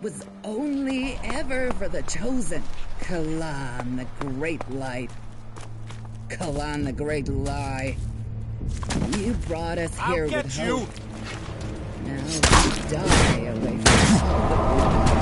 Was only ever for the chosen. Kalan, the great light. Kalan, the great lie. You brought us here with hope. Now we die away from all the good.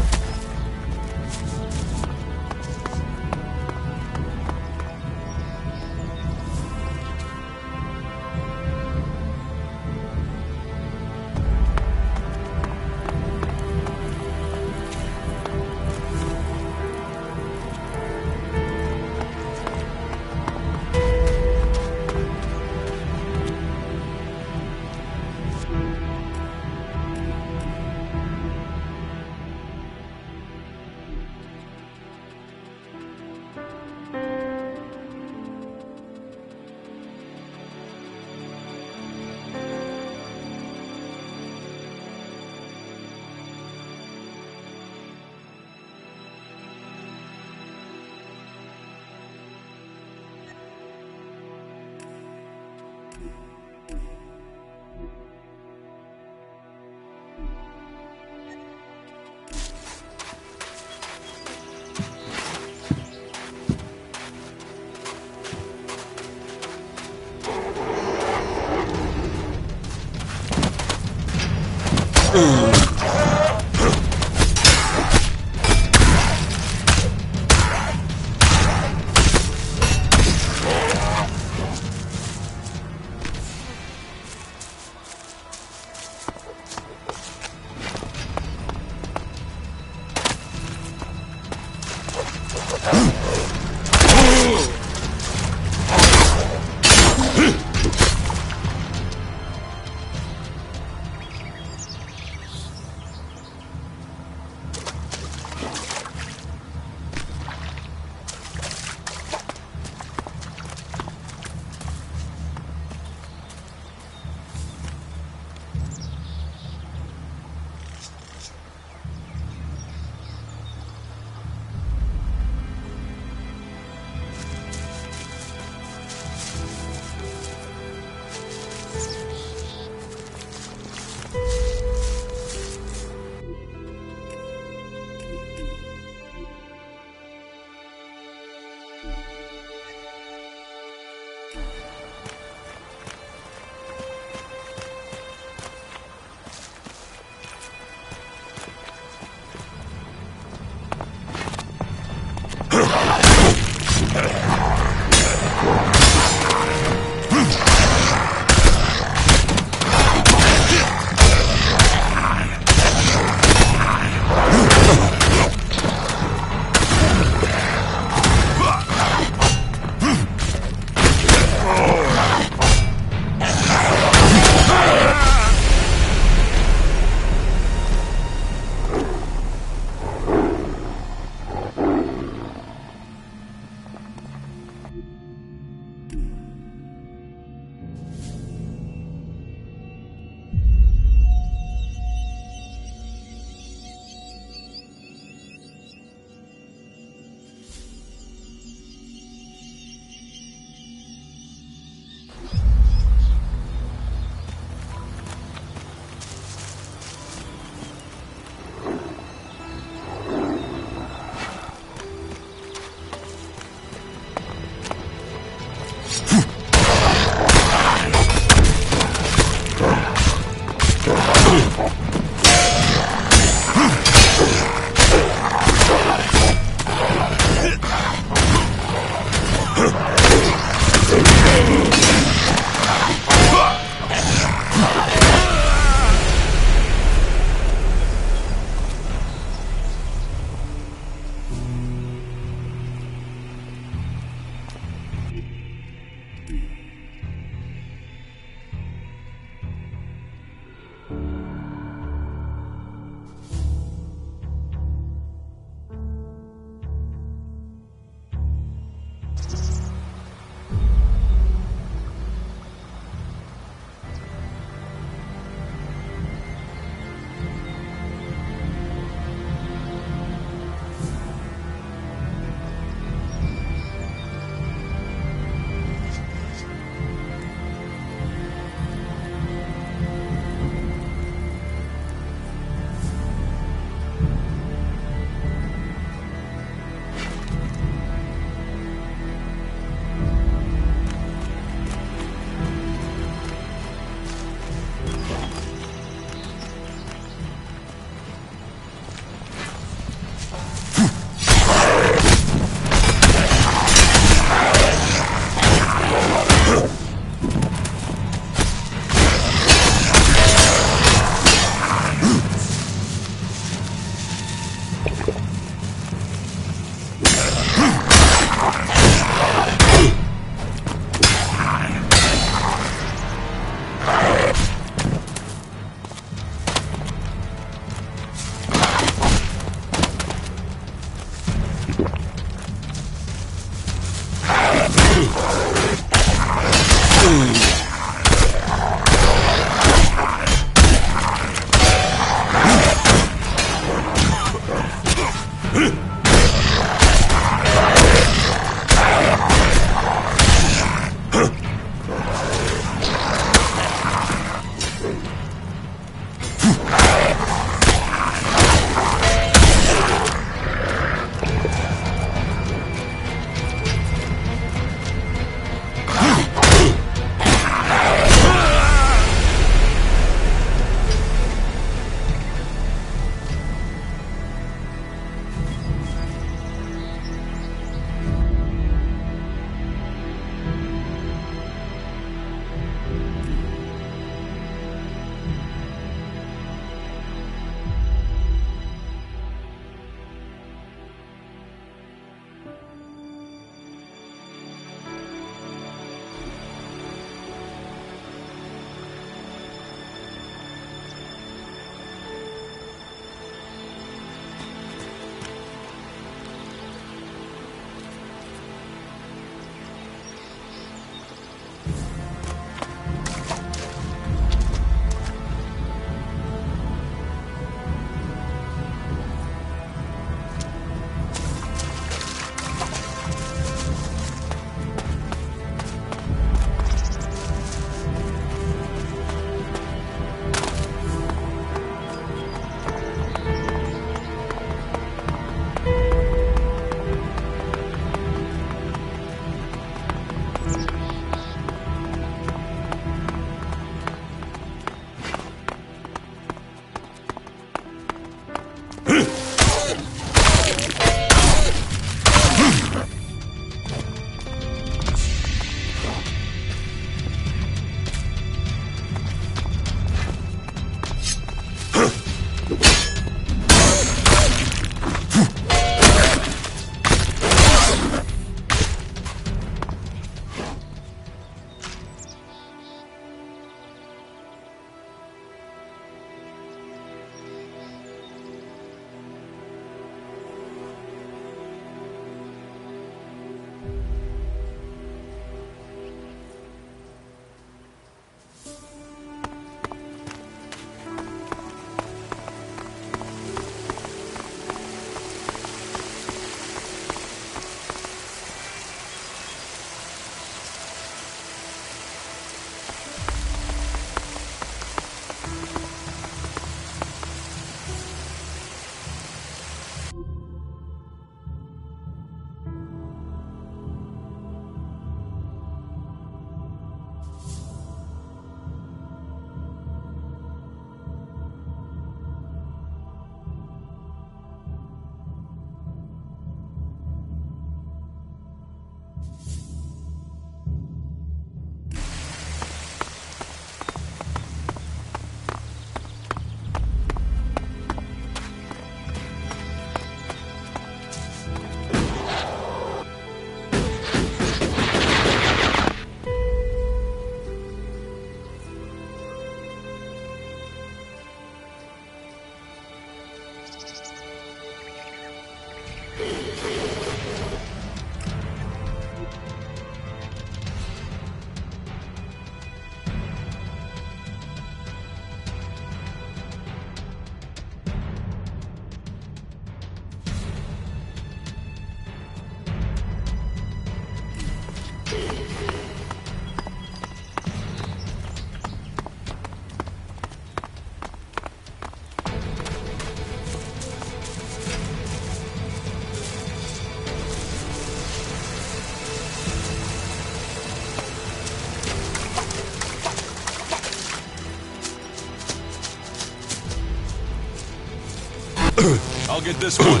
I'll get this one.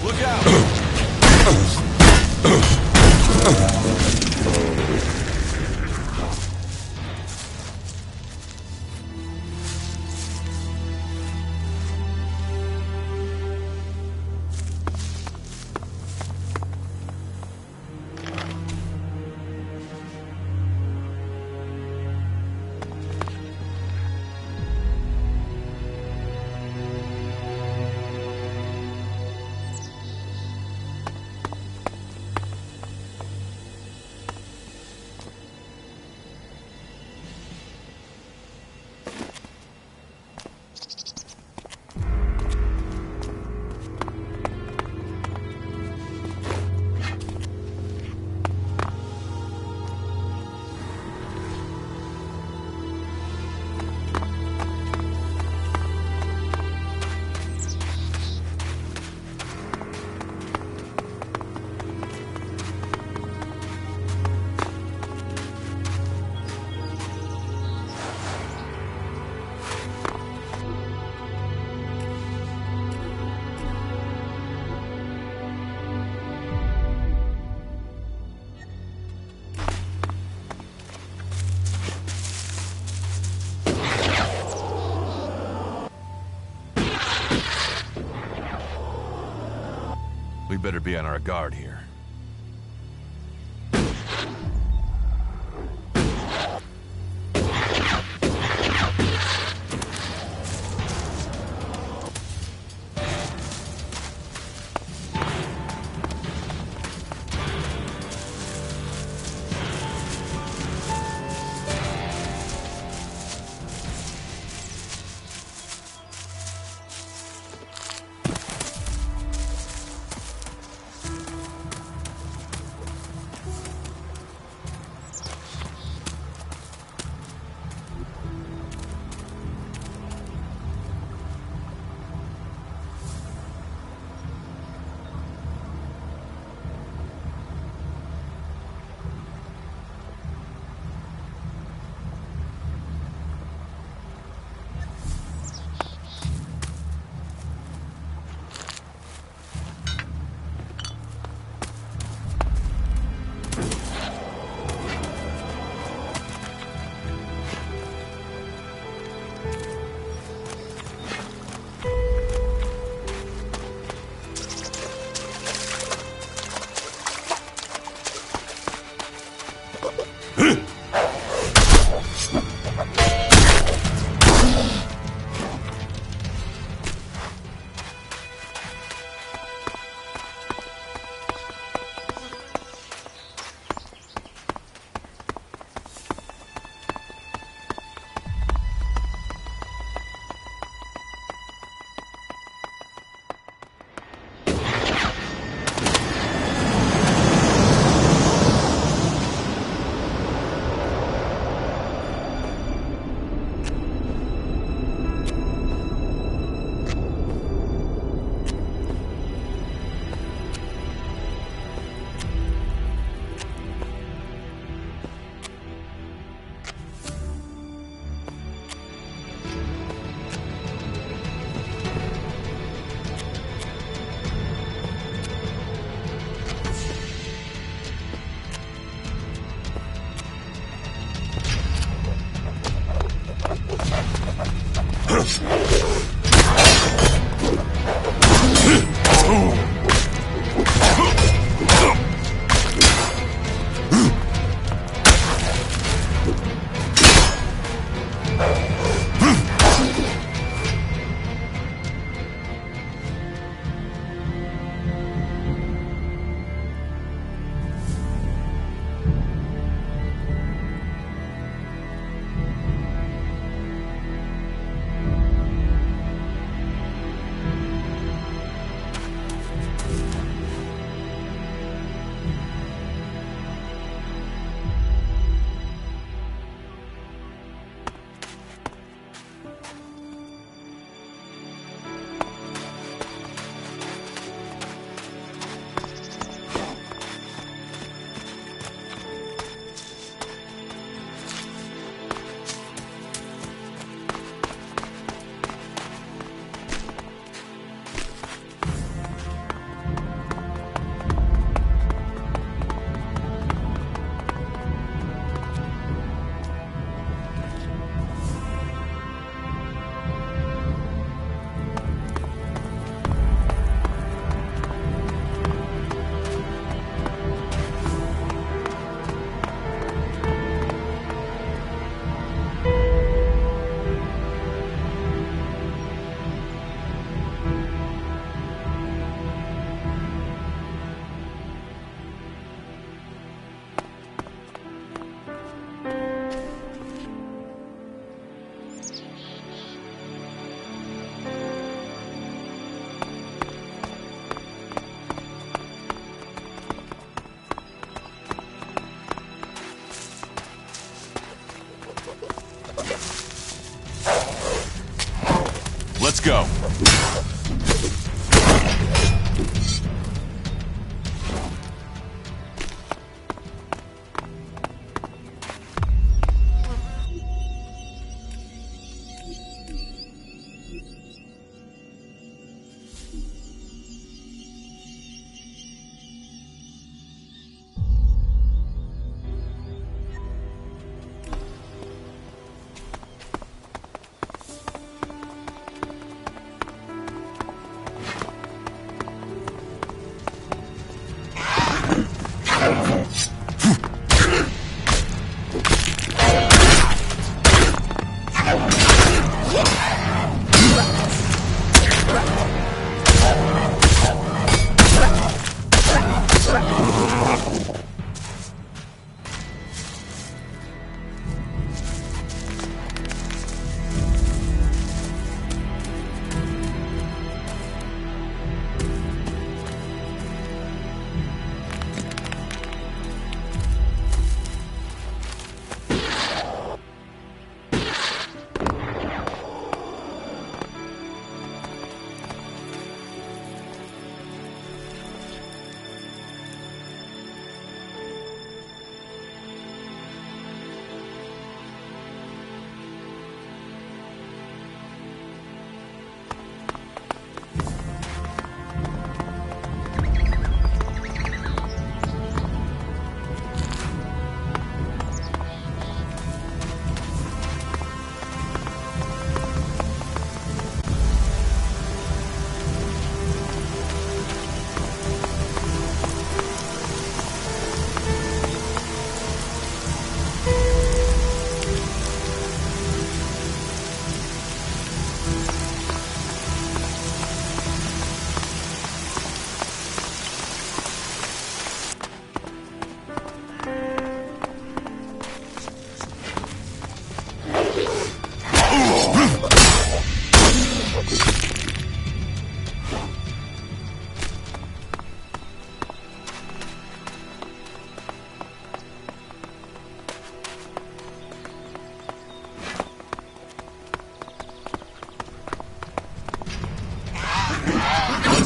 Look out! We better be on our guard here.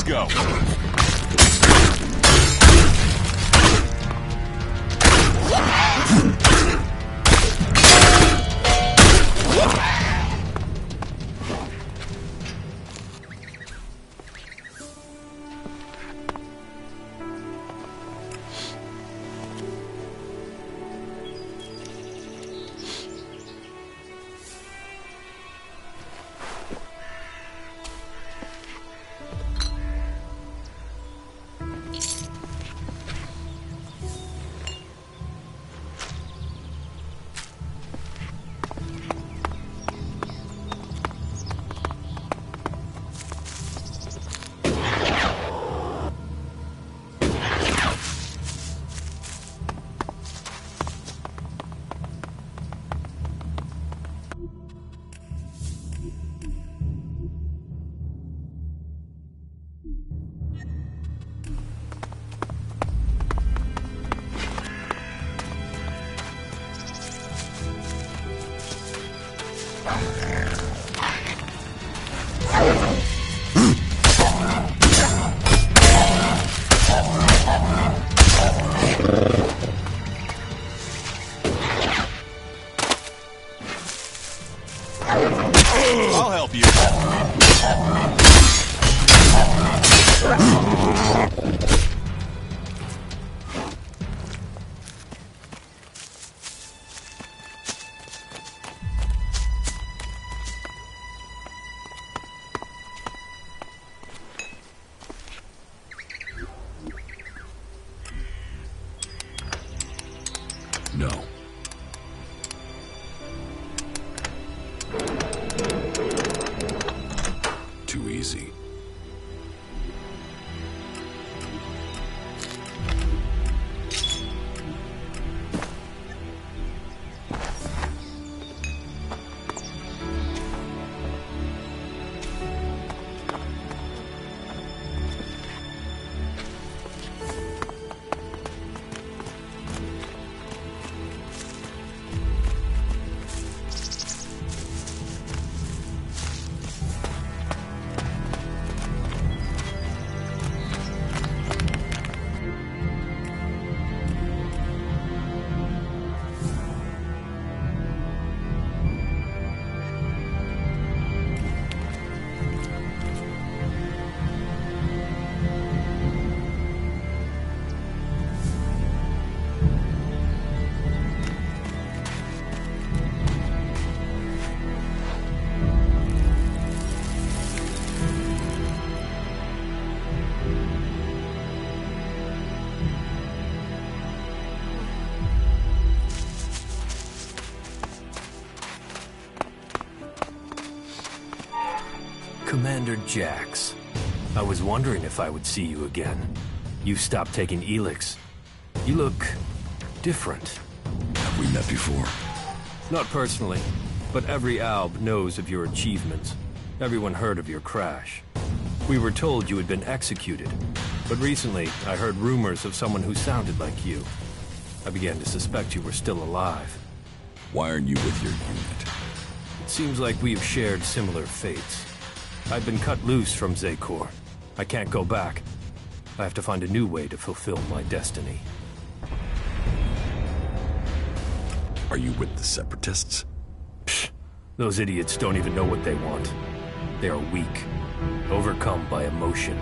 Let's go. I'll help you. No. Too easy. Commander Jax. I was wondering if I would see you again. You stopped taking Elex. You look different. Have we met before? Not personally, but every Alb knows of your achievements. Everyone heard of your crash. We were told you had been executed, but recently I heard rumors of someone who sounded like you. I began to suspect you were still alive. Why aren't you with your unit? It seems like we have shared similar fates. I've been cut loose from Zekor. I can't go back. I have to find a new way to fulfill my destiny. Are you with the Separatists? Psh, those idiots don't even know what they want. They are weak, overcome by emotion.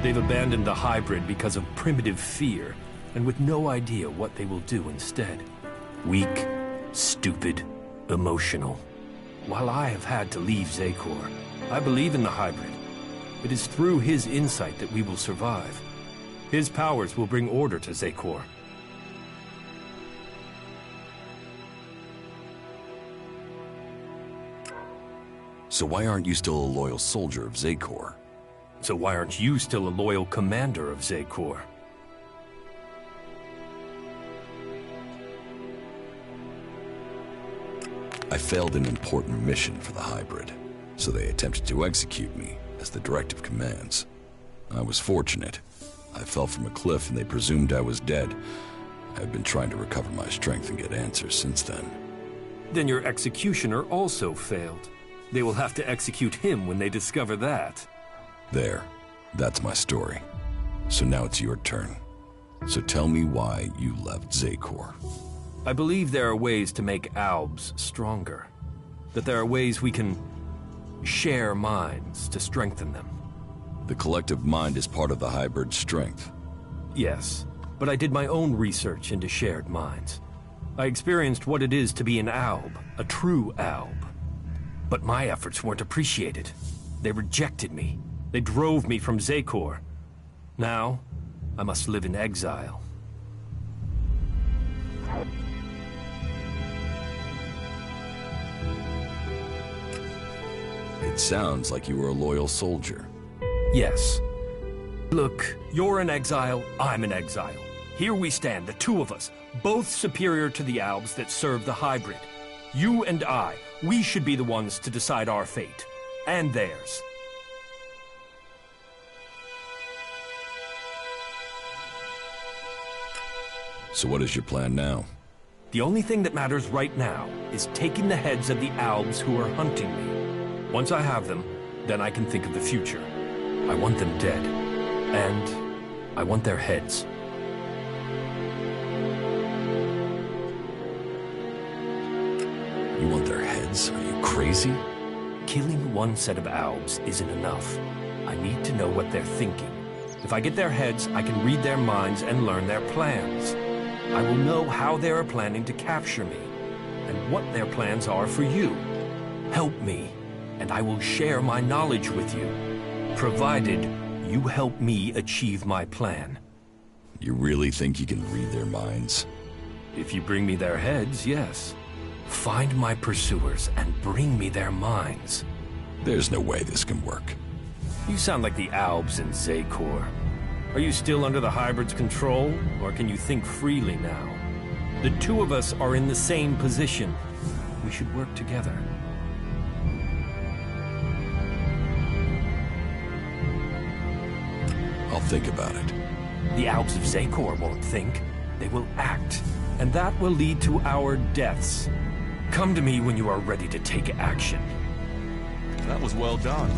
They've abandoned the hybrid because of primitive fear, and with no idea what they will do instead. Weak, stupid, emotional. While I have had to leave Zekor, I believe in the hybrid. It is through his insight that we will survive. His powers will bring order to Zekor. So why aren't you still a loyal soldier of Zekor? So why aren't you still a loyal commander of Zekor? I failed an important mission for the hybrid, so they attempted to execute me, as the directive commands. I was fortunate. I fell from a cliff and they presumed I was dead. I've been trying to recover my strength and get answers since then. Then your executioner also failed. They will have to execute him when they discover that. There. That's my story. So now it's your turn. So tell me why you left Zakor. I believe there are ways to make Albs stronger. That there are ways we can share minds to strengthen them. The collective mind is part of the hybrid strength. Yes, but I did my own research into shared minds. I experienced what it is to be an Alb, a true Alb. But my efforts weren't appreciated. They rejected me. They drove me from Zakor. Now, I must live in exile. It sounds like you were a loyal soldier. Yes. Look, you're in exile, I'm in exile. Here we stand, the two of us, both superior to the Albs that serve the hybrid. You and I, we should be the ones to decide our fate. And theirs. So what is your plan now? The only thing that matters right now is taking the heads of the Albs who are hunting me. Once I have them, then I can think of the future. I want them dead. And I want their heads. You want their heads? Are you crazy? Killing one set of Albs isn't enough. I need to know what they're thinking. If I get their heads, I can read their minds and learn their plans. I will know how they are planning to capture me, and what their plans are for you. Help me, and I will share my knowledge with you, provided you help me achieve my plan. You really think you can read their minds? If you bring me their heads, yes. Find my pursuers and bring me their minds. There's no way this can work. You sound like the Albs in Zakor. Are you still under the hybrid's control, or can you think freely now? The two of us are in the same position. We should work together. I'll think about it. The Albs of Zakor won't think. They will act, and that will lead to our deaths. Come to me when you are ready to take action. That was well done.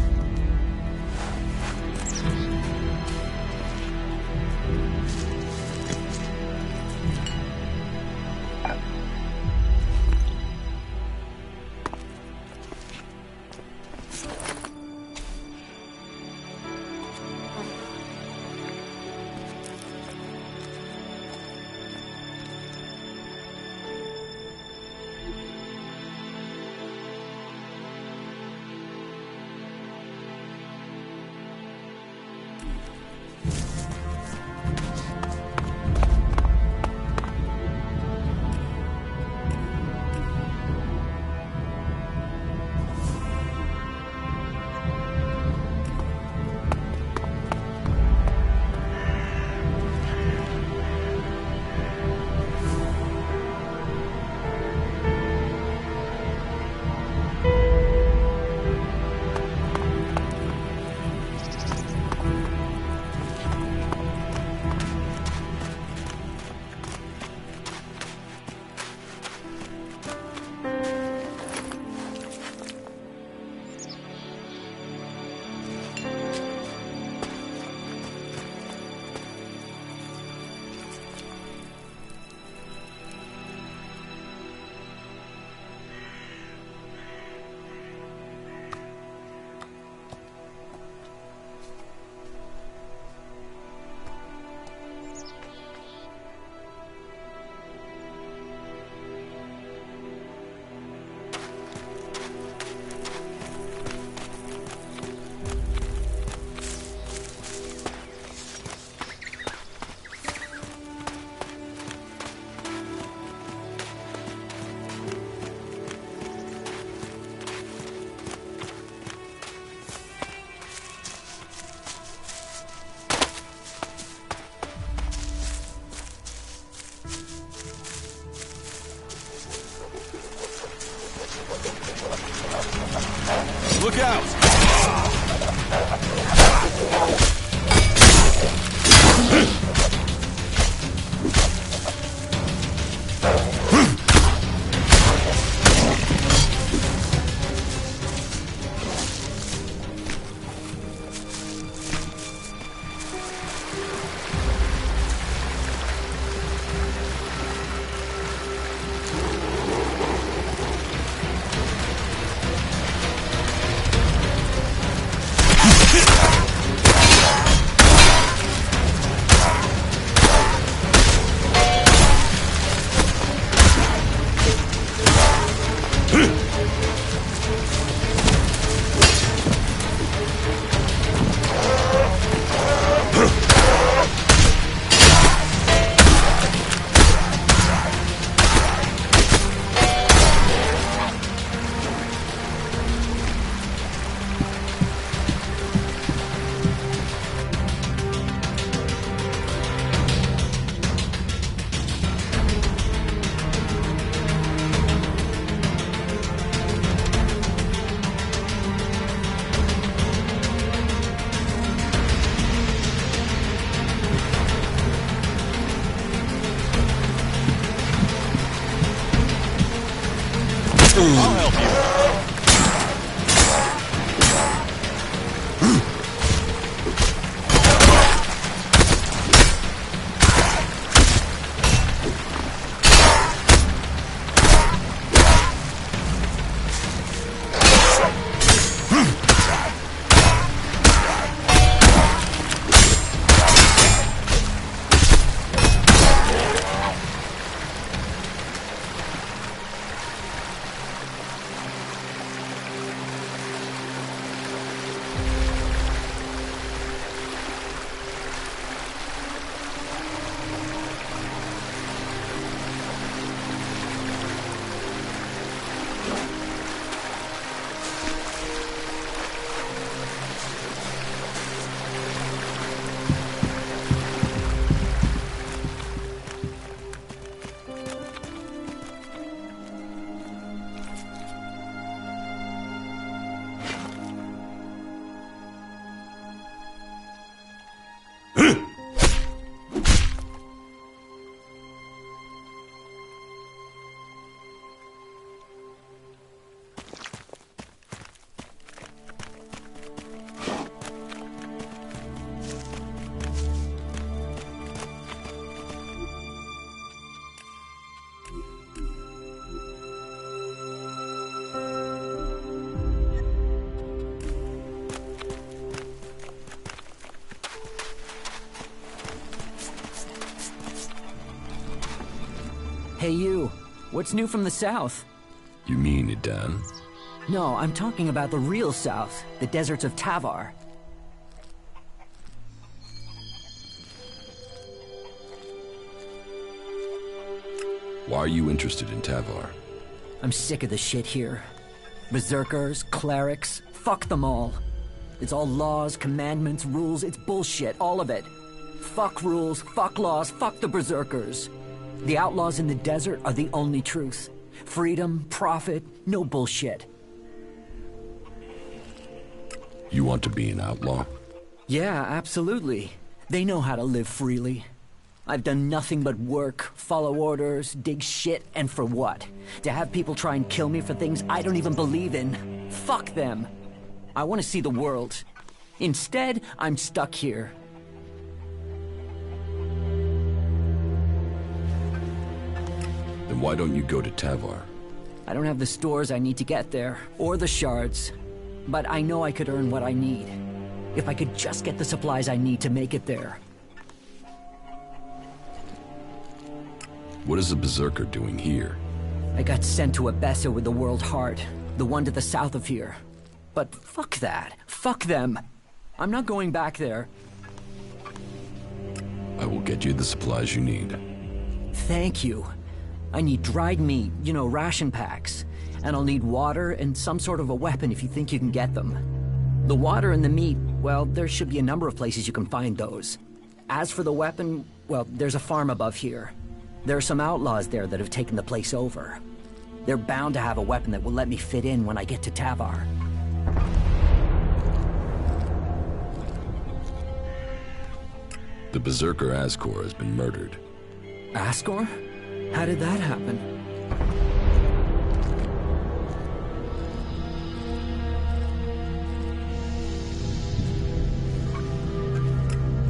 Look out! I'll help you. Hey you, what's new from the south? You mean Idan? No, I'm talking about the real south, the deserts of Tavar. Why are you interested in Tavar? I'm sick of the shit here. Berserkers, clerics, fuck them all. It's all laws, commandments, rules, it's bullshit, all of it. Fuck rules, fuck laws, fuck the berserkers. The outlaws in the desert are the only truth. Freedom, profit, no bullshit. You want to be an outlaw? Yeah, absolutely. They know how to live freely. I've done nothing but work, follow orders, dig shit, and for what? To have people try and kill me for things I don't even believe in? Fuck them. I want to see the world. Instead, I'm stuck here. Then why don't you go to Tavar? I don't have the stores I need to get there, or the shards. But I know I could earn what I need. If I could just get the supplies I need to make it there. What is a berserker doing here? I got sent to Abessa with the World Heart, the one to the south of here. But fuck that. Fuck them. I'm not going back there. I will get you the supplies you need. Thank you. I need dried meat, you know, ration packs. And I'll need water and some sort of a weapon if you think you can get them. The water and the meat, well, there should be a number of places you can find those. As for the weapon, well, there's a farm above here. There are some outlaws there that have taken the place over. They're bound to have a weapon that will let me fit in when I get to Tavar. The berserker Ascor has been murdered. Ascor? How did that happen?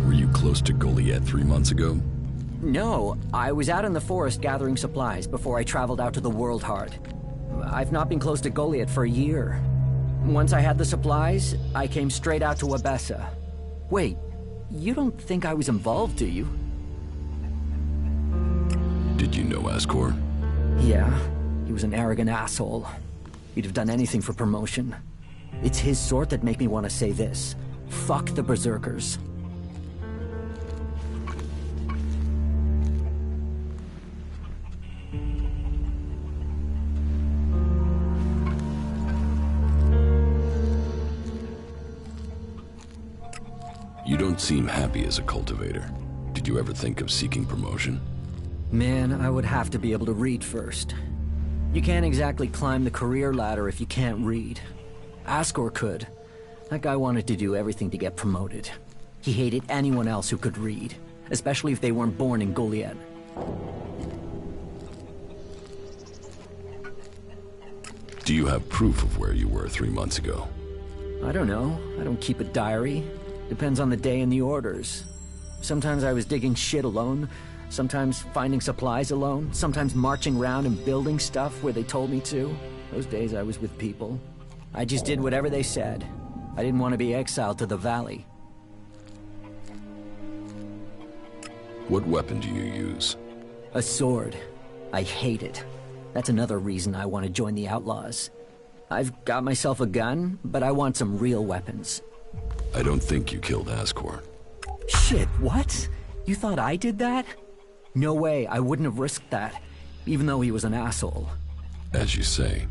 Were you close to Goliath 3 months ago? No, I was out in the forest gathering supplies before I traveled out to the World Heart. I've not been close to Goliath for a year. Once I had the supplies, I came straight out to Abessa. Wait, you don't think I was involved, do you? Did you know Ascor? Yeah, he was an arrogant asshole. He'd have done anything for promotion. It's his sort that make me want to say this. Fuck the berserkers. You don't seem happy as a cultivator. Did you ever think of seeking promotion? Man, I would have to be able to read first. You can't exactly climb the career ladder if you can't read. Ascor could. That guy wanted to do everything to get promoted. He hated anyone else who could read, especially if they weren't born in Goliath. Do you have proof of where you were 3 months ago? I don't know. I don't keep a diary. Depends on the day and the orders. Sometimes I was digging shit alone, sometimes finding supplies alone, sometimes marching around and building stuff where they told me to. Those days I was with people. I just did whatever they said. I didn't want to be exiled to the valley. What weapon do you use? A sword. I hate it. That's another reason I want to join the Outlaws. I've got myself a gun, but I want some real weapons. I don't think you killed Ascor. Shit, what? You thought I did that? No way, I wouldn't have risked that, even though he was an asshole. As you say.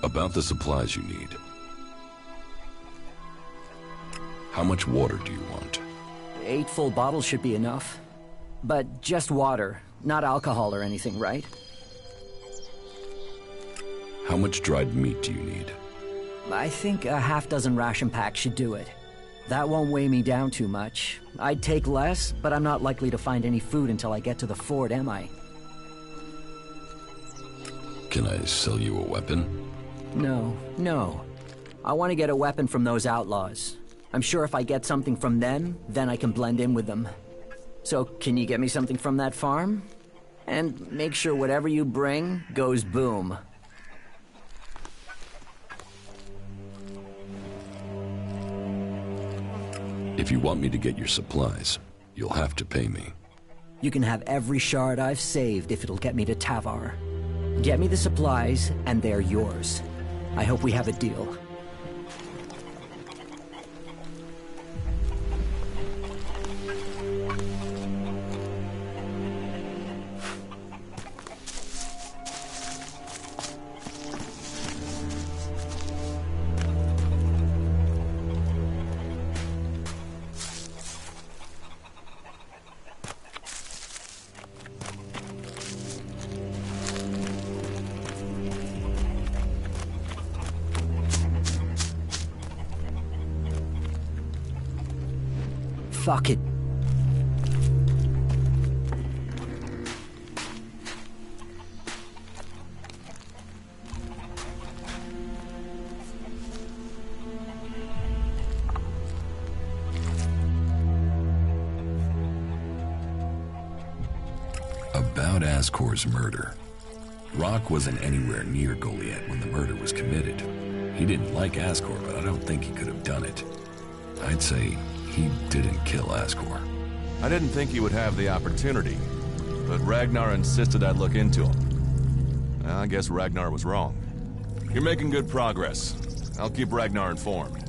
About the supplies you need. How much water do you want? 8 full bottles should be enough. But just water, not alcohol or anything, right? How much dried meat do you need? I think a half-dozen ration packs should do it. That won't weigh me down too much. I'd take less, but I'm not likely to find any food until I get to the fort, am I? Can I sell you a weapon? No. I want to get a weapon from those outlaws. I'm sure if I get something from them, then I can blend in with them. So, can you get me something from that farm? And make sure whatever you bring goes boom. If you want me to get your supplies, you'll have to pay me. You can have every shard I've saved if it'll get me to Tavar. Get me the supplies, and they're yours. I hope we have a deal. Fuck it. About Ascor's murder. Rock wasn't anywhere near Goliath when the murder was committed. He didn't like Ascor, but I don't think he could have done it. I'd say he didn't kill Ascor. I didn't think he would have the opportunity, but Ragnar insisted I'd look into him. Well, I guess Ragnar was wrong. You're making good progress. I'll keep Ragnar informed.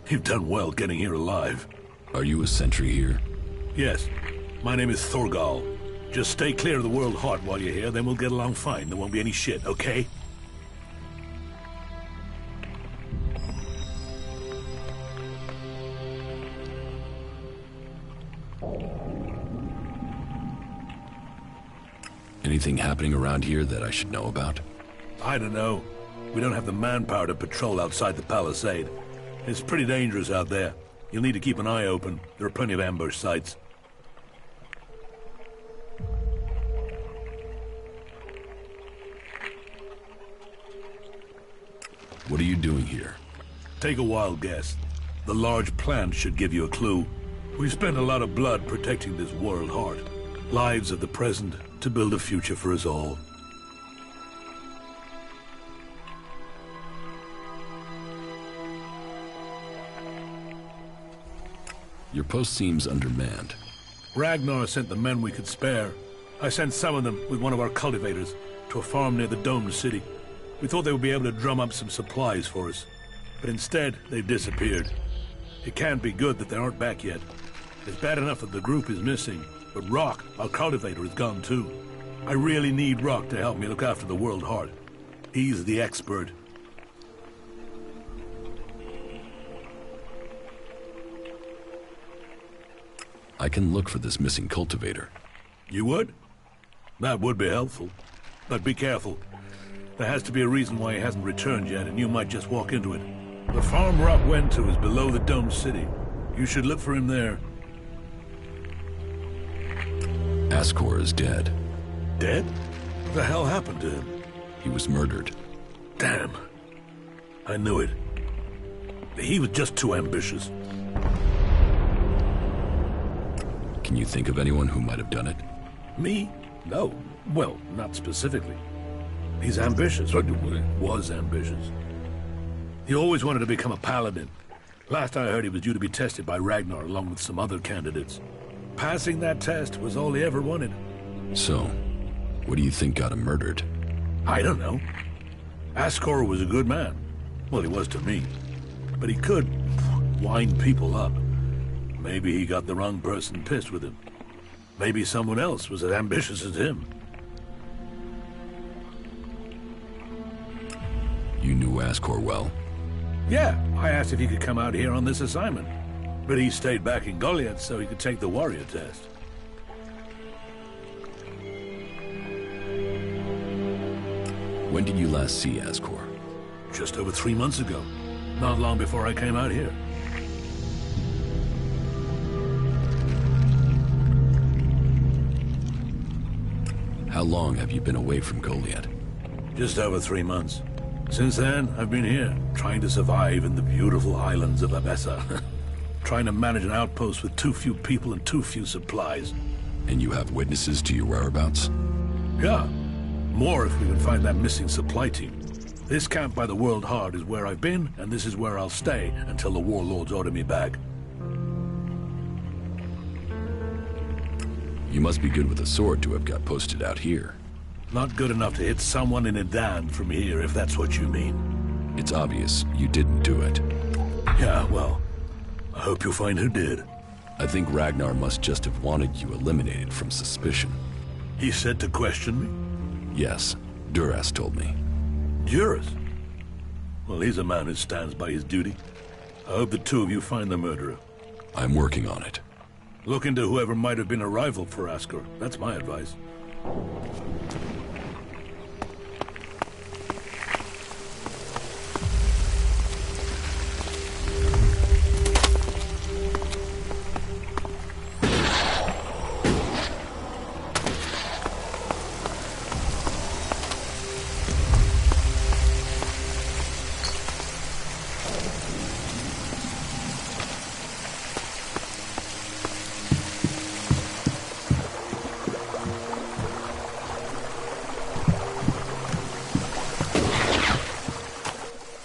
You've done well getting here alive. Are you a sentry here? Yes. My name is Thorgal. Just stay clear of the World Heart while you're here, then we'll get along fine. There won't be any shit, okay? Anything happening around here that I should know about? I don't know. We don't have the manpower to patrol outside the palisade. It's pretty dangerous out there. You'll need to keep an eye open. There are plenty of ambush sites. What are you doing here? Take a wild guess. The large plant should give you a clue. We've spent a lot of blood protecting this World Heart. Lives of the present to build a future for us all. Your post seems undermanned. Ragnar sent the men we could spare. I sent some of them with one of our cultivators to a farm near the domed city. We thought they would be able to drum up some supplies for us. But instead, they've disappeared. It can't be good that they aren't back yet. It's bad enough that the group is missing, but Rock, our cultivator, is gone too. I really need Rock to help me look after the World Heart. He's the expert. I can look for this missing cultivator. You would? That would be helpful. But be careful. There has to be a reason why he hasn't returned yet, and you might just walk into it. The farm Rock went to is below the domed city. You should look for him there. Ascor is dead. Dead? What the hell happened to him? He was murdered. Damn. I knew it. He was just too ambitious. Can you think of anyone who might have done it? Me? No. Well, not specifically. He's ambitious, or was ambitious. He always wanted to become a paladin. Last I heard, he was due to be tested by Ragnar along with some other candidates. Passing that test was all he ever wanted. So, what do you think got him murdered? I don't know. Ascor was a good man. Well, he was to me. But he could wind people up. Maybe he got the wrong person pissed with him. Maybe someone else was as ambitious as him. You knew Ascor well? Yeah, I asked if he could come out here on this assignment. But he stayed back in Goliath so he could take the warrior test. When did you last see Ascor? Just over 3 months ago. Not long before I came out here. How long have you been away from Goliath? Just over 3 months. Since then, I've been here, trying to survive in the beautiful islands of Abessa. Trying to manage an outpost with too few people and too few supplies. And you have witnesses to your whereabouts? Yeah. More if we can find that missing supply team. This camp by the World Heart is where I've been, and this is where I'll stay until the warlords order me back. You must be good with a sword to have got posted out here. Not good enough to hit someone in a Dan from here, if that's what you mean. It's obvious you didn't do it. Yeah, well, I hope you'll find who did. I think Ragnar must just have wanted you eliminated from suspicion. He said to question me? Yes, Duras told me. Duras? Well, he's a man who stands by his duty. I hope the two of you find the murderer. I'm working on it. Look into whoever might have been a rival for Ascor. That's my advice.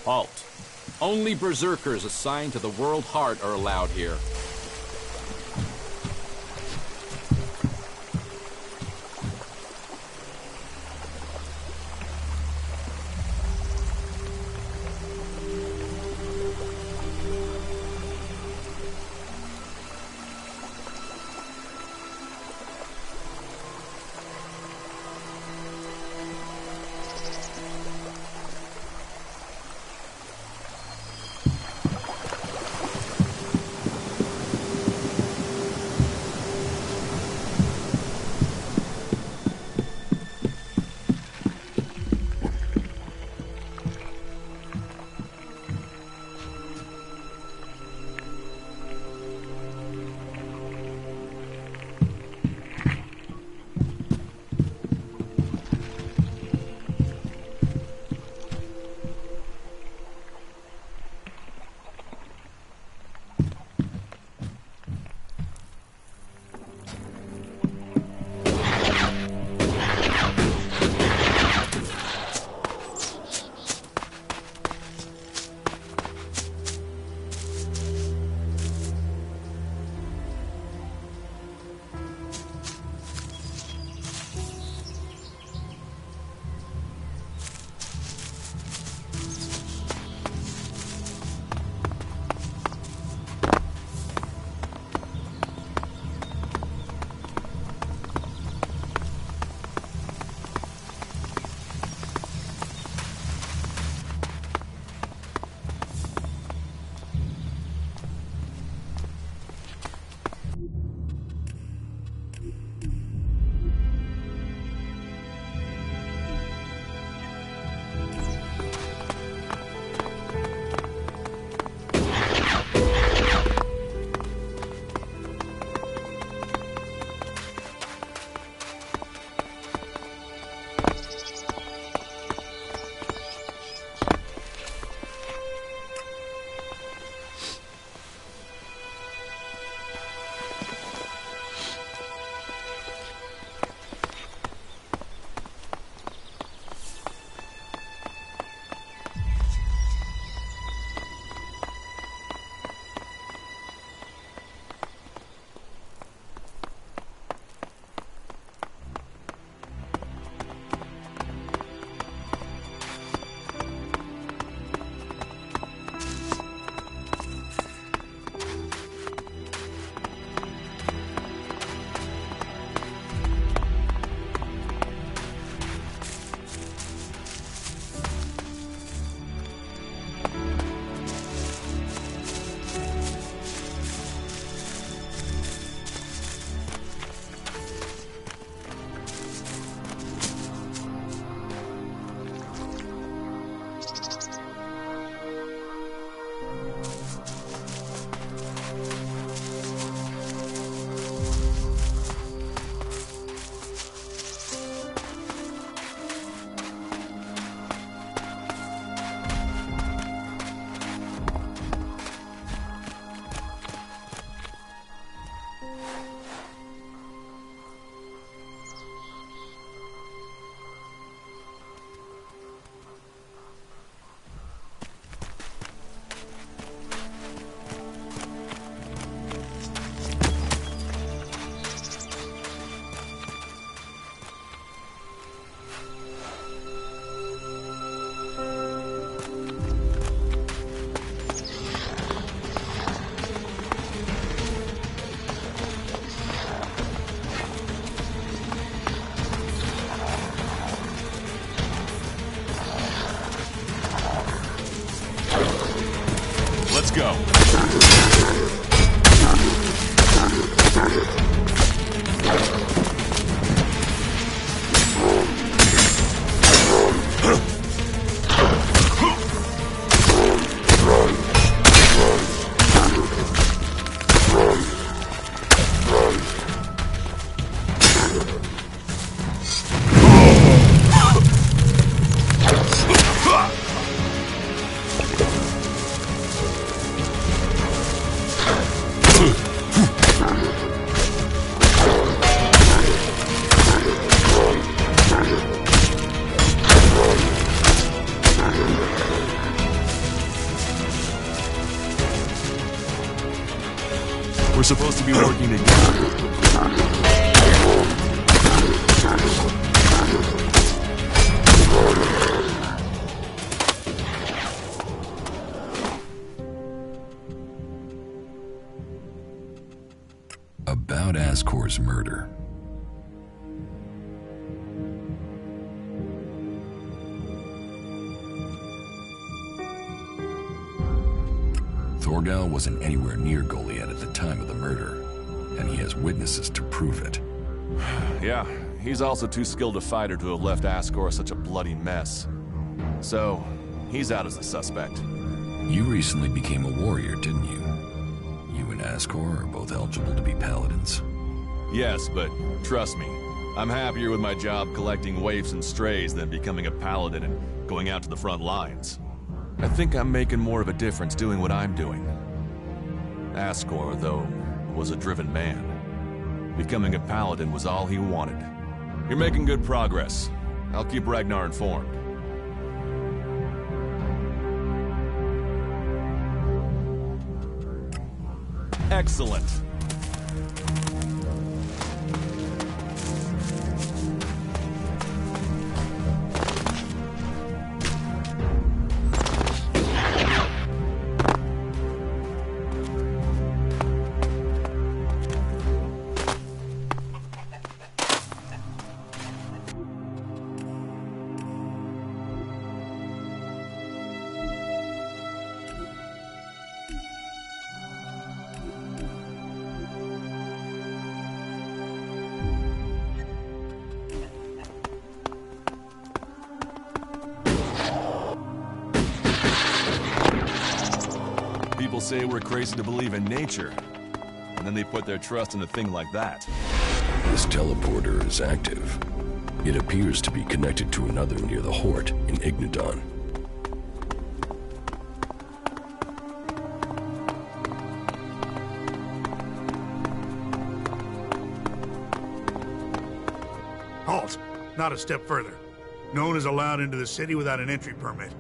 Halt. Only berserkers assigned to the World Heart are allowed here. Let's go. We're supposed to be working together. About Ascor's murder. Thorgal wasn't anywhere near Goliath at the time of the murder, and he has witnesses to prove it. Yeah, he's also too skilled a fighter to have left Ascor such a bloody mess. So, he's out as the suspect. You recently became a warrior, didn't you? You and Ascor are both eligible to be paladins. Yes, but trust me, I'm happier with my job collecting waifs and strays than becoming a paladin and going out to the front lines. I think I'm making more of a difference doing what I'm doing. Ascor, though, was a driven man. Becoming a paladin was all he wanted. You're making good progress. I'll keep Ragnar informed. Excellent. People say we're crazy to believe in nature, and then they put their trust in a thing like that. This teleporter is active. It appears to be connected to another near the Hort in Ignadon. Halt! Not a step further. No one is allowed into the city without an entry permit.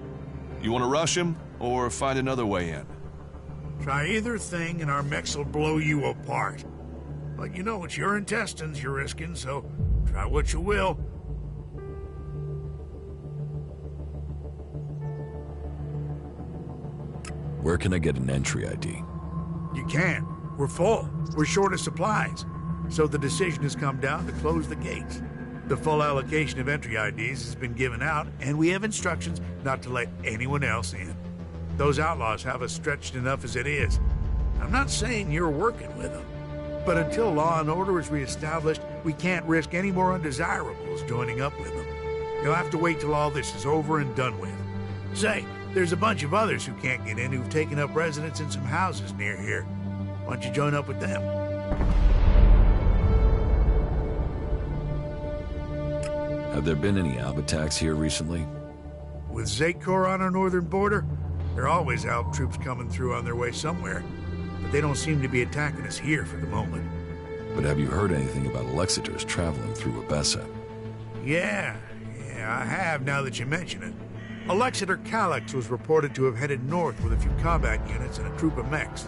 You want to rush him, or find another way in? Try either thing and our mechs will blow you apart. But you know, it's your intestines you're risking, so try what you will. Where can I get an entry ID? You can't. We're full. We're short of supplies. So the decision has come down to close the gates. The full allocation of entry IDs has been given out, and we have instructions not to let anyone else in. Those outlaws have us stretched enough as it is. I'm not saying you're working with them, but until law and order is reestablished, we can't risk any more undesirables joining up with them. You'll have to wait till all this is over and done with. Say, There's a bunch of others who can't get in who've taken up residence in some houses near here. Why don't you join up with them? Have there been any Alb attacks here recently? With Zakor on our northern border, there are always Alb troops coming through on their way somewhere. But they don't seem to be attacking us here for the moment. But have you heard anything about Alexiters traveling through Abessa? Yeah, I have now that you mention it. Alexiter Calyx was reported to have headed north with a few combat units and a troop of mechs.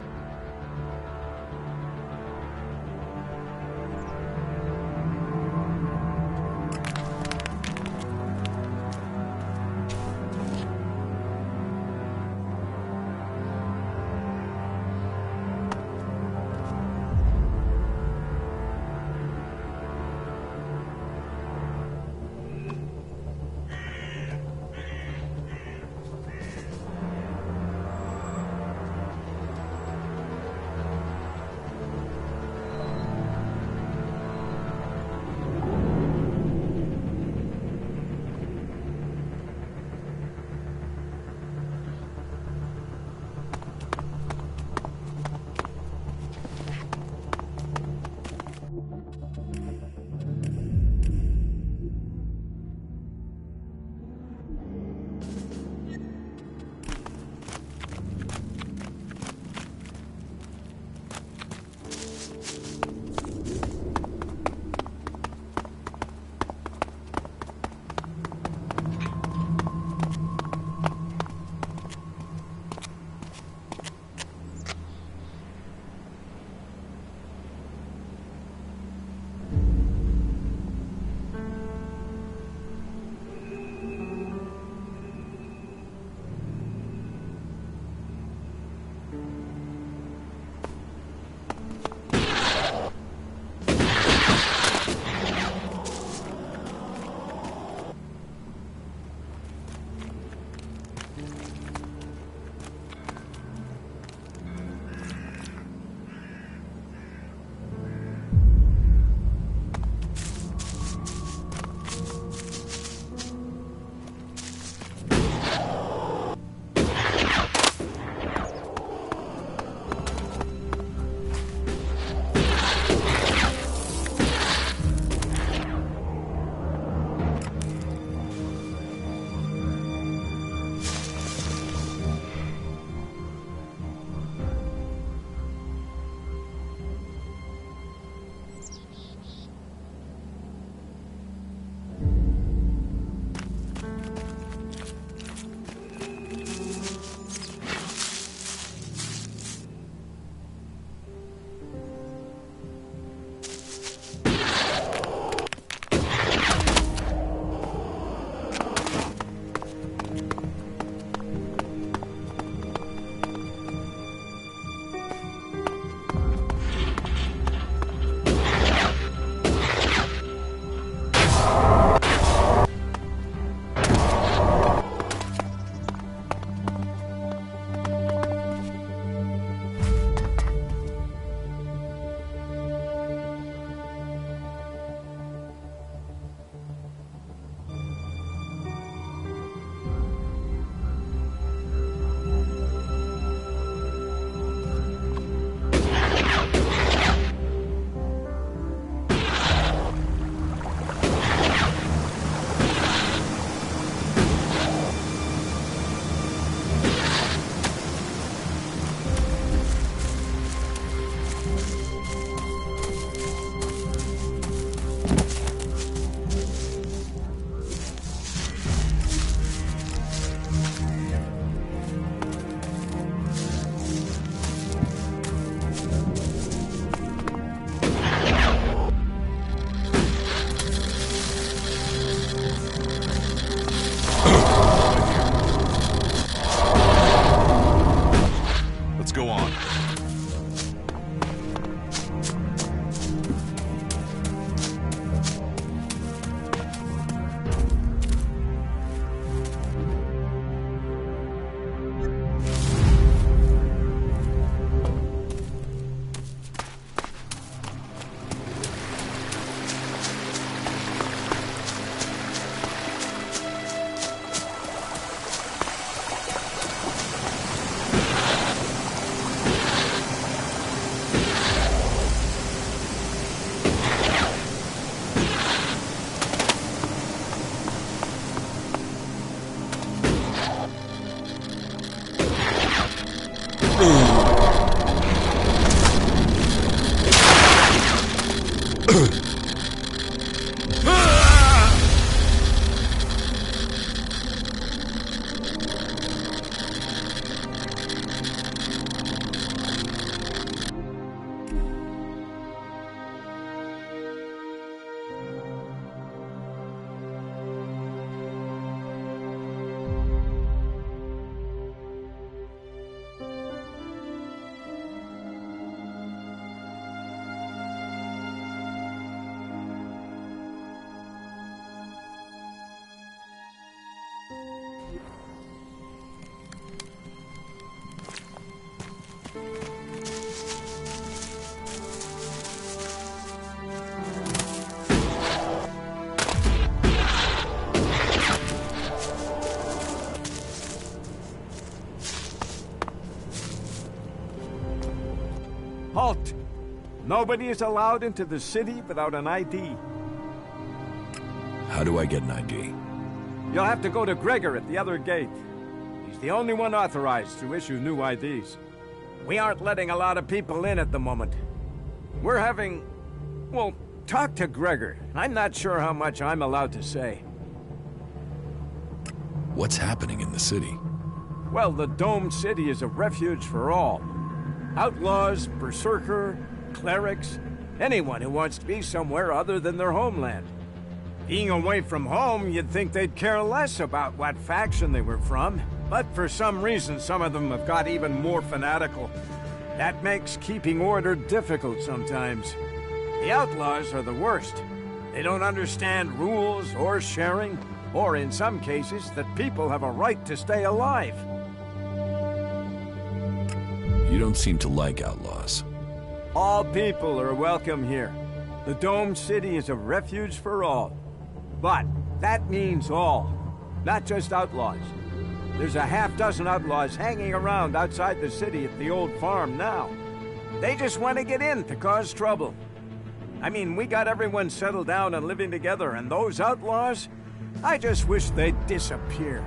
Halt! Nobody is allowed into the city without an ID. How do I get an ID? You'll have to go to Gregor at the other gate. He's the only one authorized to issue new IDs. We aren't letting a lot of people in at the moment. We're having... well, talk to Gregor. I'm not sure how much I'm allowed to say. What's happening in the city? Well, the Dome City is a refuge for all. Outlaws, berserker, clerics, anyone who wants to be somewhere other than their homeland. Being away from home, you'd think they'd care less about what faction they were from, but for some reason some of them have got even more fanatical. That makes keeping order difficult sometimes. The outlaws are the worst. They don't understand rules or sharing, or in some cases, that people have a right to stay alive. You don't seem to like outlaws. All people are welcome here. The Dome City is a refuge for all. But that means all, not just outlaws. There's a half-dozen outlaws hanging around outside the city at the old farm now. They just want to get in to cause trouble. I mean, we got everyone settled down and living together, and those outlaws, I just wish they'd disappear.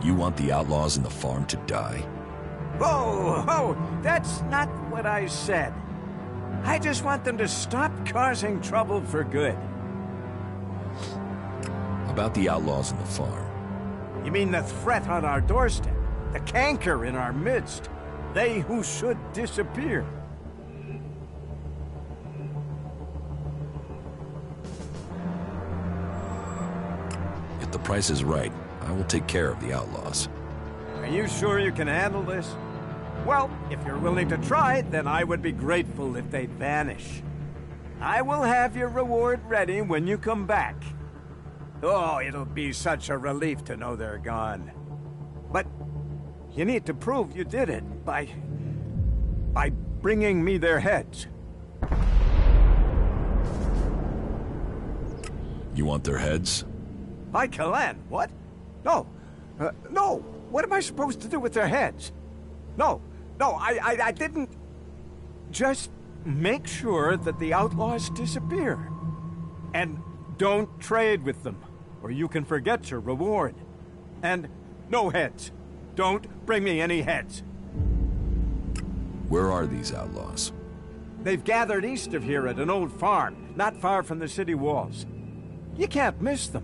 You want the outlaws in the farm to die? Oh, that's not what I said. I just want them to stop causing trouble for good. About the outlaws in the farm. You mean the threat on our doorstep? The canker in our midst? They who should disappear? If the price is right, I will take care of the outlaws. Are you sure you can handle this? Well, if you're willing to try, then I would be grateful if they'd vanish. I will have your reward ready when you come back. Oh, it'll be such a relief to know they're gone. But you need to prove you did it by bringing me their heads. You want their heads? By Kalan, what? No. No. What am I supposed to do with their heads? No, I didn't... Just make sure that the outlaws disappear. And don't trade with them, or you can forget your reward. And no heads. Don't bring me any heads. Where are these outlaws? They've gathered east of here at an old farm, not far from the city walls. You can't miss them.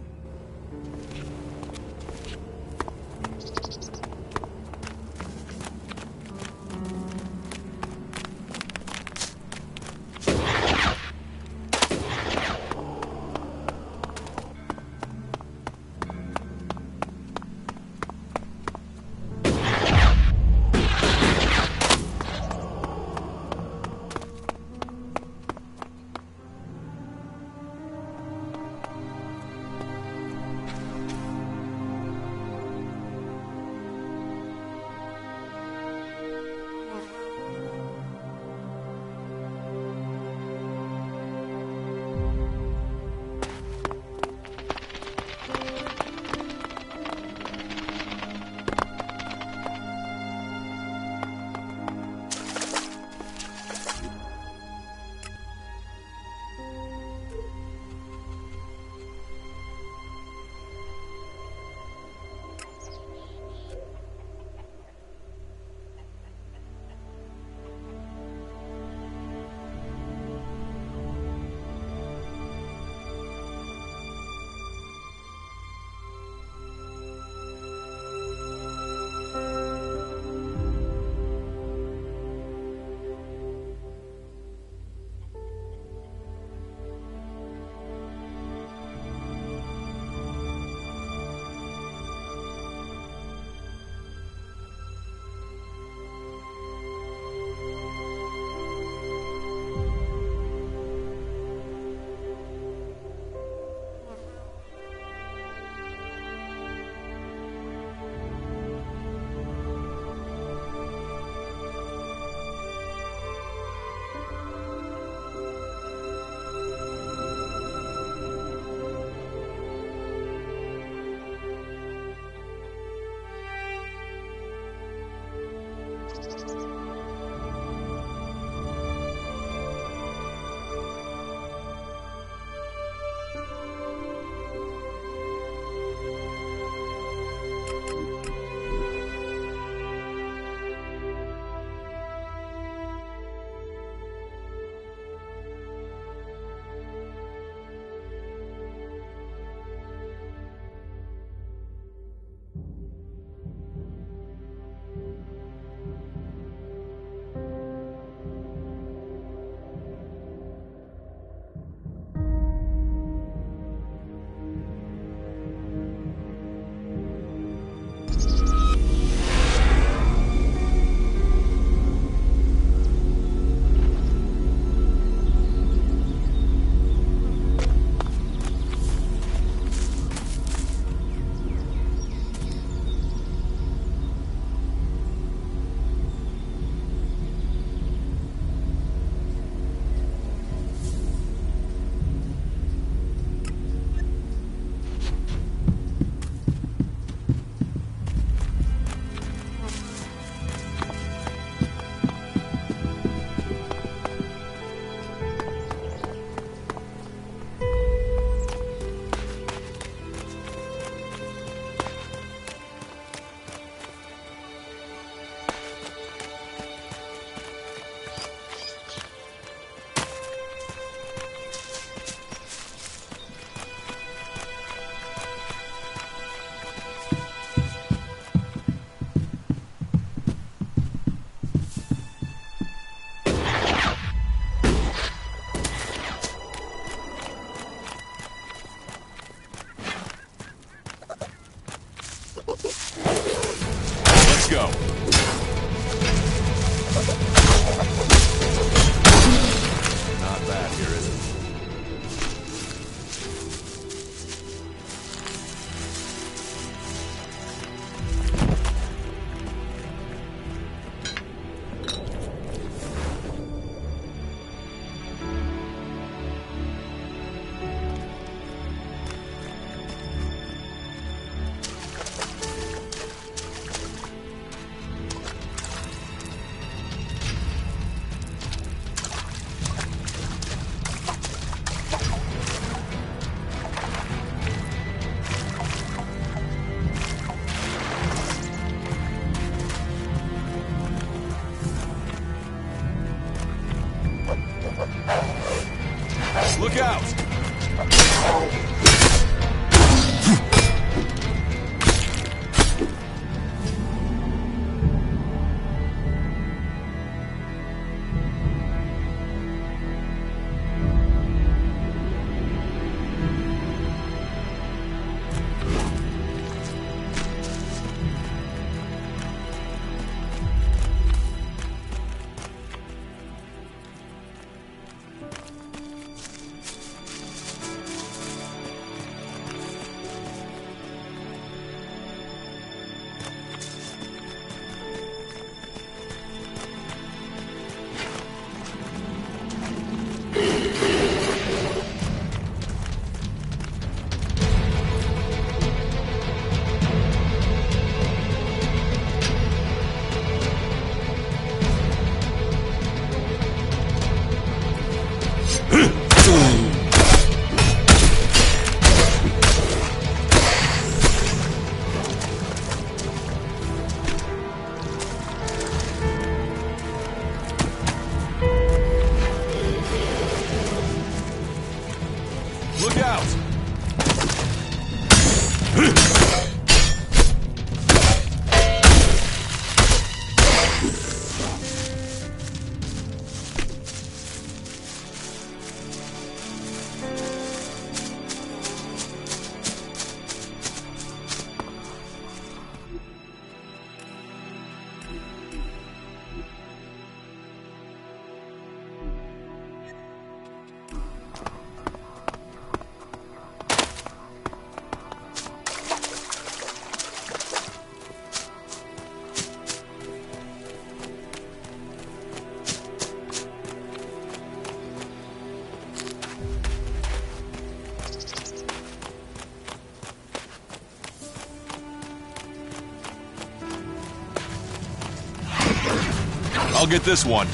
Look out! Look out! I'll get this one.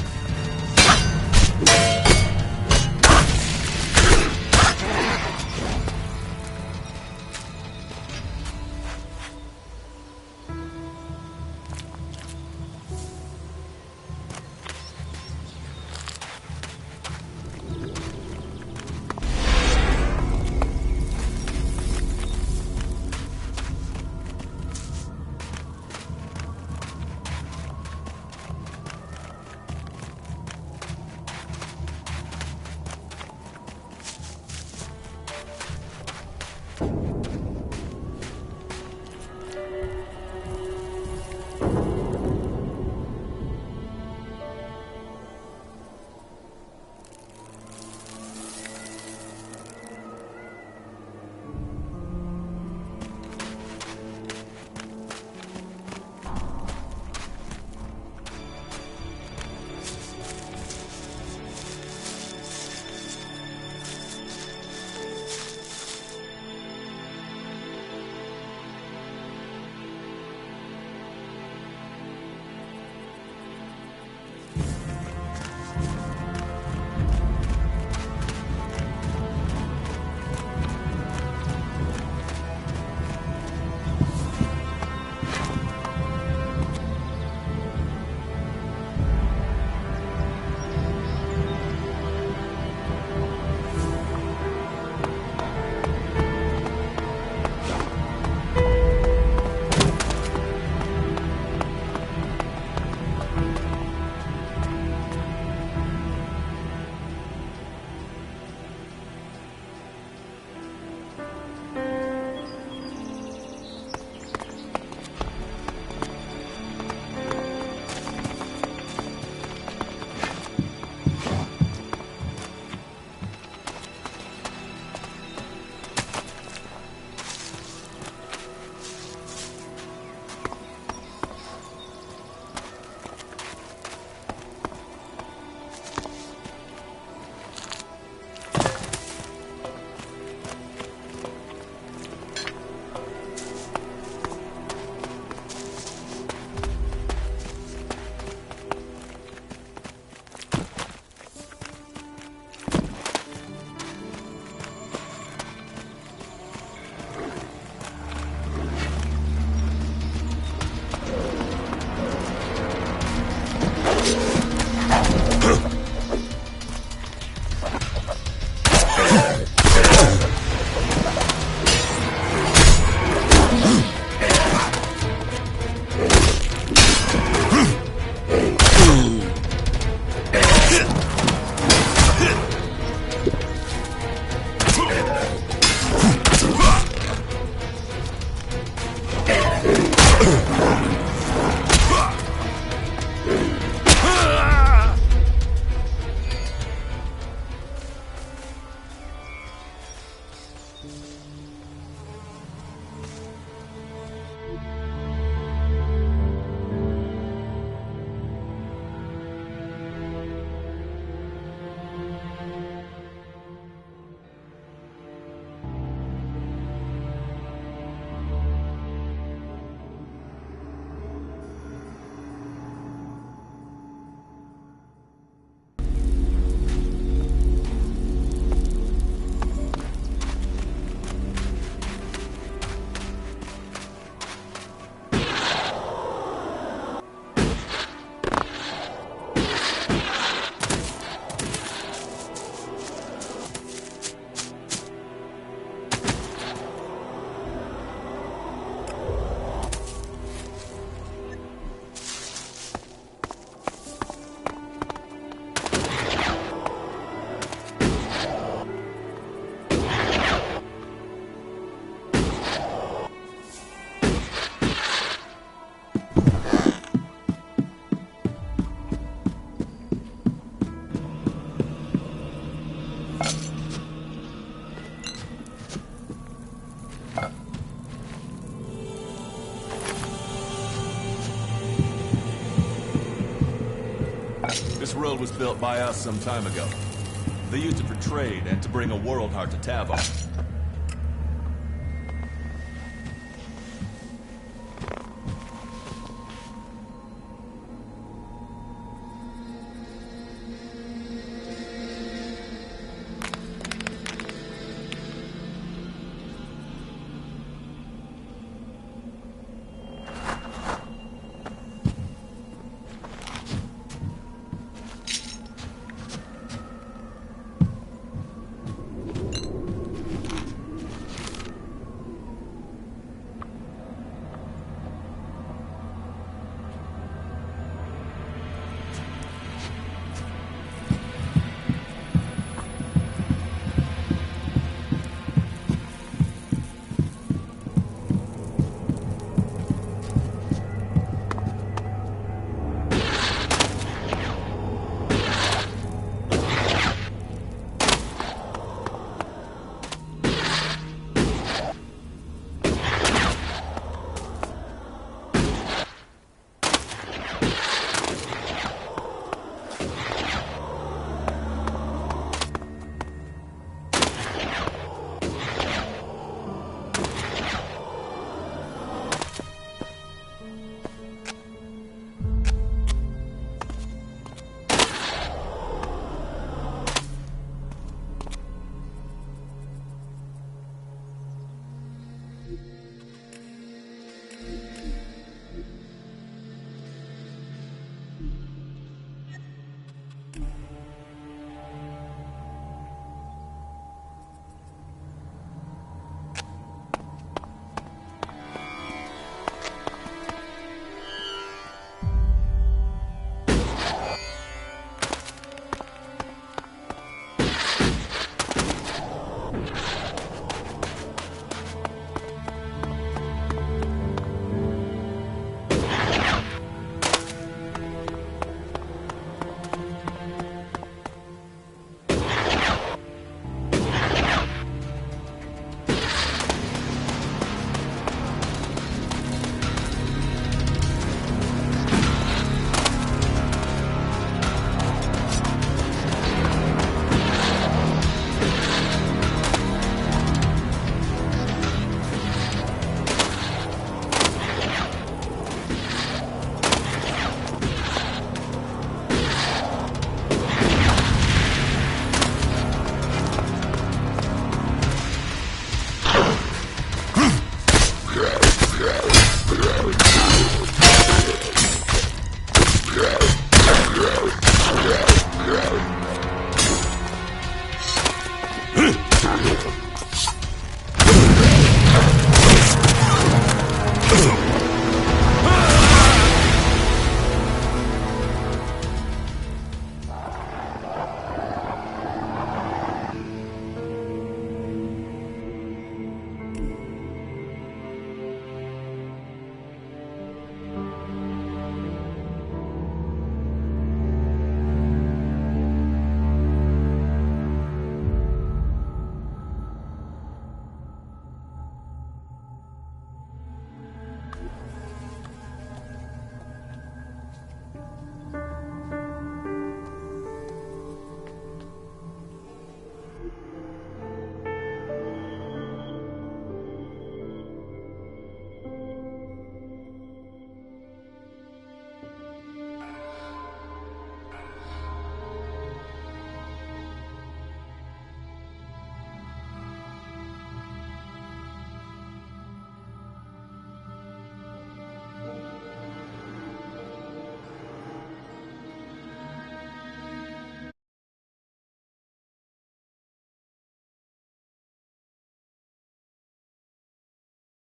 This road was built by us some time ago. They used it for trade and to bring a world heart to Tavo.